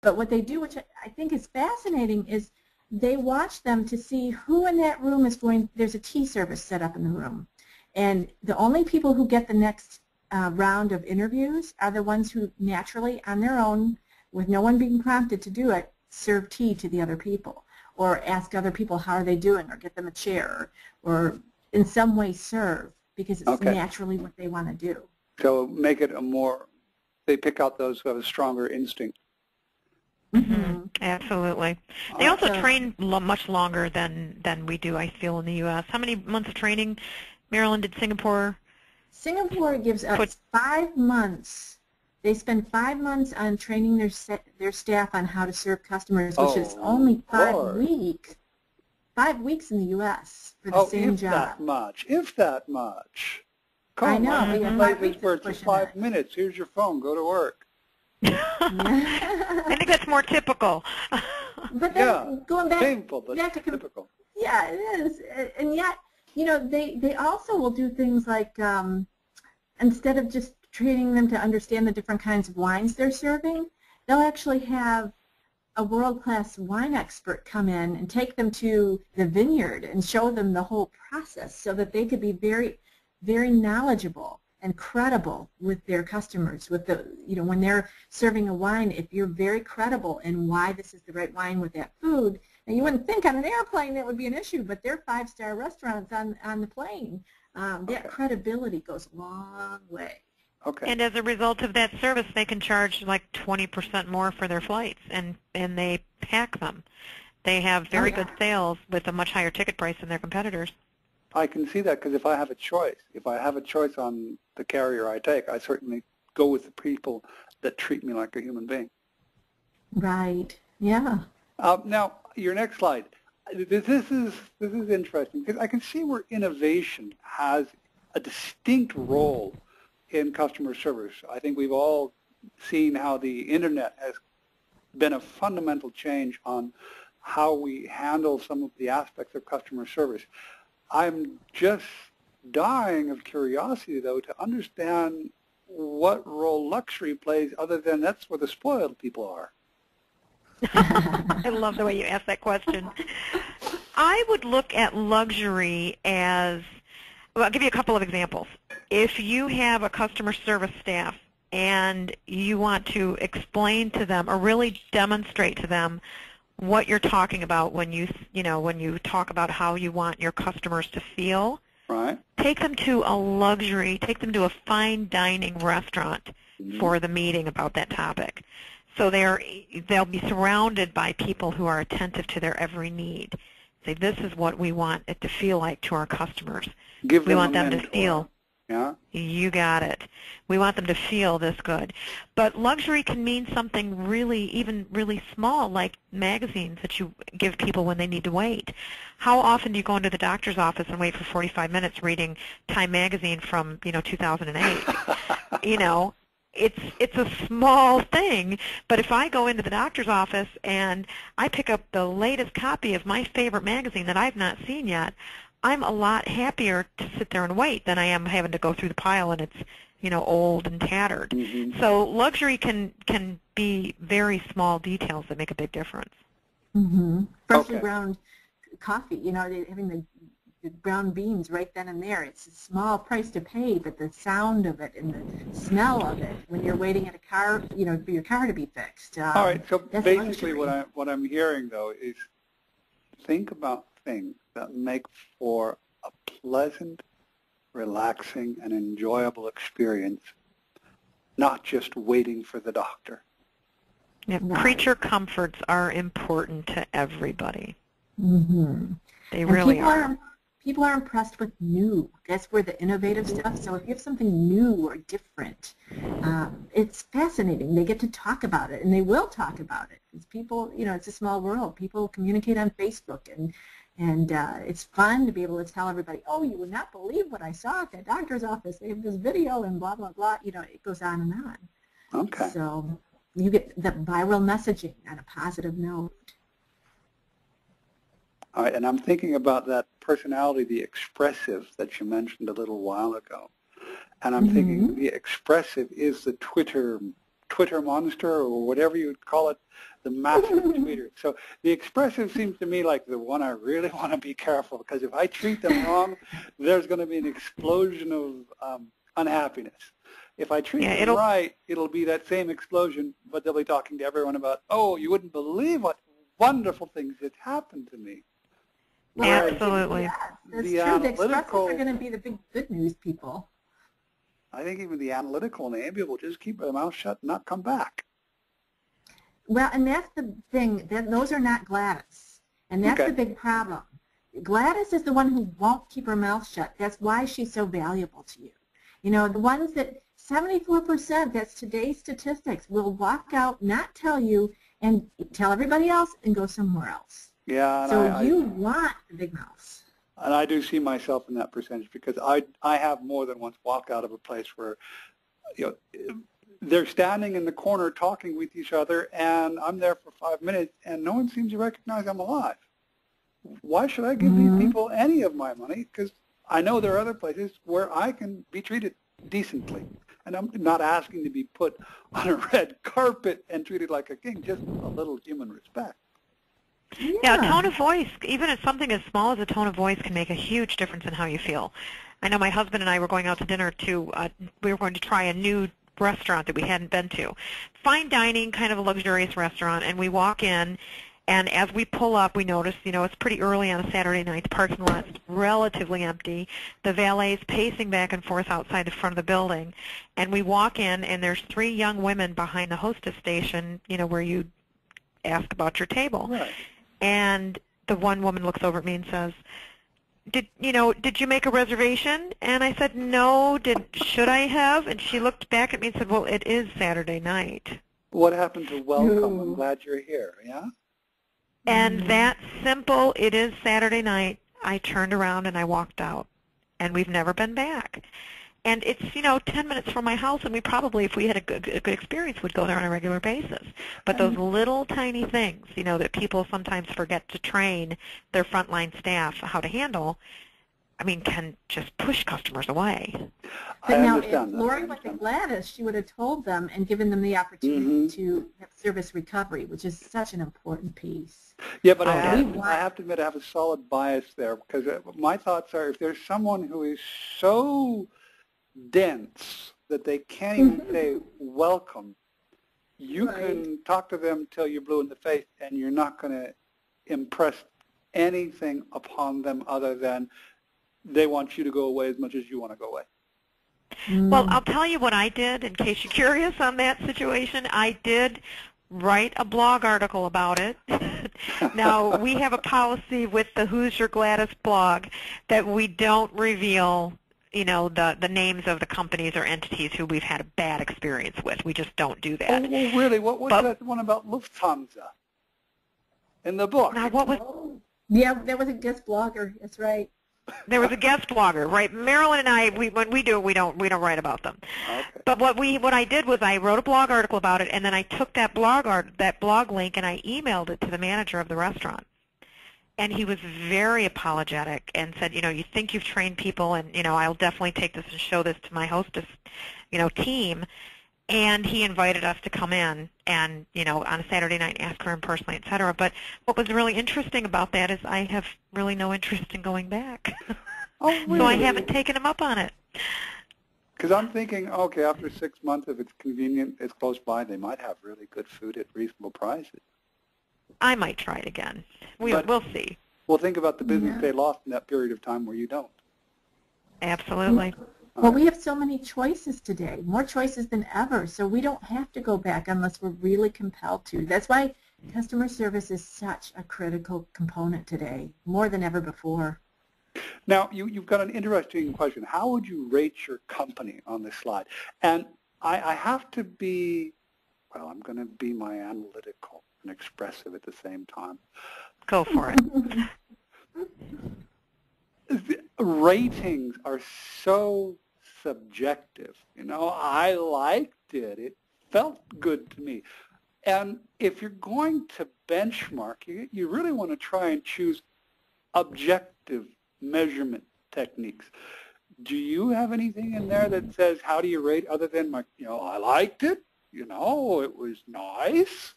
But what they do, which I think is fascinating, is they watch them to see who in that room is going. There's a tea service set up in the room, and the only people who get the next round of interviews are the ones who naturally, on their own, with no one being prompted to do it, serve tea to the other people, or ask other people how are they doing, or get them a chair, or in some way serve, because it's naturally what they want to do. So make it they pick out those who have a stronger instinct. Mm-hmm. Absolutely. They also train much longer than we do, I feel, in the U.S. How many months of training, Marilyn, did Singapore? Singapore gives us 5 months. They spend 5 months on training their staff on how to serve customers, which is only 5 weeks. 5 weeks in the U.S. for the same job. If that much. Come on, for 5 minutes. Here's your phone. Go to work. I think that's more typical. But then going back, painful, but typical. Yeah, it is. And yet, you know, they also will do things like instead of just training them to understand the different kinds of wines they're serving, they'll actually have a world-class wine expert come in and take them to the vineyard and show them the whole process so that they could be very, very knowledgeable and credible with their customers. With the, you know, when they're serving a wine, if you're very credible in why this is the right wine with that food, and you wouldn't think on an airplane that would be an issue, but they're 5-star restaurants on the plane. That credibility goes a long way. Okay. And as a result of that service, they can charge like 20% more for their flights, and they pack them. They have very good sales with a much higher ticket price than their competitors. I can see that because if I have a choice on the carrier I take, I certainly go with the people that treat me like a human being. Right. Yeah. Now, your next slide. This is interesting because I can see where innovation has a distinct role in customer service. I think we've all seen how the internet has been a fundamental change on how we handle some of the aspects of customer service. I'm just dying of curiosity, though, to understand what role luxury plays other than that's where the spoiled people are. I love the way you asked that question. I would look at luxury as, well, I'll give you a couple of examples. If you have a customer service staff and you want to explain to them or really demonstrate to them what you're talking about when you talk about how you want your customers to feel, right, take them to a fine dining restaurant for the meeting about that topic. So they'll be surrounded by people who are attentive to their every need. Say, this is what we want it to feel like to our customers. We want them to feel. Yeah. You got it. We want them to feel this good. But luxury can mean something even really small, like magazines that you give people when they need to wait. How often do you go into the doctor's office and wait for 45 minutes reading Time magazine from 2008? It's a small thing, but if I go into the doctor's office and I pick up the latest copy of my favorite magazine that I've not seen yet, I'm a lot happier to sit there and wait than I am having to go through the pile and it's old and tattered. Mm-hmm. So luxury can be very small details that make a big difference. Mm-hmm. Freshly ground coffee, having the brown beans right then and there. It's a small price to pay, but the sound of it and the smell of it when you're waiting at a car, for your car to be fixed. All right. So basically, what I'm hearing though is think about things that make for a pleasant, relaxing, and enjoyable experience, not just waiting for the doctor. Yeah, creature comforts are important to everybody. Mm-hmm. They really are. People are impressed with new. That's where the innovative stuff. So if you have something new or different, it's fascinating. They get to talk about it, and they will talk about it. Because people, it's a small world. People communicate on Facebook, and it's fun to be able to tell everybody, oh, you would not believe what I saw at that doctor's office. They have this video and blah, blah, blah. It goes on and on. Okay. So you get the viral messaging on a positive note. All right, and I'm thinking about that personality, the expressive, that you mentioned a little while ago. And I'm thinking the expressive is the Twitter monster or whatever you would call it the master tweeter. So the expressive seems to me like the one I really want to be careful, because if I treat them wrong, there's going to be an explosion of unhappiness. If I treat them right, it'll be that same explosion, but they'll be talking to everyone about, oh, you wouldn't believe what wonderful things that happened to me. Absolutely. Yes, that's true. The expressive are going to be the big good news people. I think even the analytical and the amiable will just keep their mouth shut and not come back. Well, and that's the thing. Those are not Gladys. And that's the big problem. Gladys is the one who won't keep her mouth shut. That's why she's so valuable to you. You know, the ones that 74%, that's today's statistics, will walk out, not tell you, and tell everybody else and go somewhere else. Yeah. So you want the big mouths. And I do see myself in that percentage, because I have more than once walked out of a place where, you know, they're standing in the corner talking with each other, and I'm there for 5 minutes, and no one seems to recognize I'm alive. Why should I give these people any of my money? Because I know there are other places where I can be treated decently. And I'm not asking to be put on a red carpet and treated like a king, just a little human respect. Yeah, a tone of voice, even if something as small as a tone of voice, can make a huge difference in how you feel. I know my husband and I were going out to dinner we were going to try a new restaurant that we hadn't been to. Fine dining, kind of a luxurious restaurant, and we walk in, and as we pull up, we notice, you know, it's pretty early on a Saturday night. The parking lot's relatively empty. The valet's pacing back and forth outside the front of the building. And we walk in, and there's 3 young women behind the hostess station, you know, where you ask about your table. Right. And the one woman looks over at me and says, did you make a reservation? And I said, no. Should I have? And she looked back at me and said, well, it is Saturday night. What happened to welcome? I'm glad you're here, yeah? And that simple, it is Saturday night, I turned around and I walked out. And we've never been back. And it's, 10 minutes from my house, and we probably, if we had a good experience, would go there on a regular basis. But those little tiny things, that people sometimes forget to train their frontline staff how to handle, can just push customers away. But now, if Lori went to Gladys, she would have told them and given them the opportunity to have service recovery, which is such an important piece. Yeah, but I have to admit I have a solid bias there, because my thoughts are, if there's someone who is so dense that they can't even say welcome, you can talk to them till you're blue in the face, and you're not going to impress anything upon them other than they want you to go away as much as you want to go away. Well, I'll tell you what I did, in case you're curious on that situation. I did write a blog article about it. Now, we have a policy with the Who's Your Gladys blog that we don't reveal the names of the companies or entities who we've had a bad experience with. We just don't do that. Oh, well, really? What was that one about Lufthansa in the book? Now, what was? Yeah, there was a guest blogger. That's right. There was a guest blogger, right? Marilyn and I, when we do it, we don't write about them. Okay. But what I did was I wrote a blog article about it, and then I took that blog link and I emailed it to the manager of the restaurant. And he was very apologetic and said, you think you've trained people, and, I'll definitely take this and show this to my hostess, team. And he invited us to come in and, on a Saturday night, ask her in personally, et cetera. But what was really interesting about that is I have really no interest in going back. Oh, really? So I haven't taken him up on it. Because I'm thinking, okay, after 6 months, if it's convenient, it's close by, they might have really good food at reasonable prices. I might try it again. We'll see. Well, think about the business they lost in that period of time where you don't. Absolutely. Well, we have so many choices today, more choices than ever, so we don't have to go back unless we're really compelled to. That's why customer service is such a critical component today, more than ever before. Now, you've got an interesting question. How would you rate your company on this slide? And I have to be, well, I'm going to be my analytical and expressive at the same time. Go for it. Ratings are so subjective. I liked it. It felt good to me. And if you're going to benchmark, you really want to try and choose objective measurement techniques. Do you have anything in there that says, how do you rate, other than I liked it, it was nice?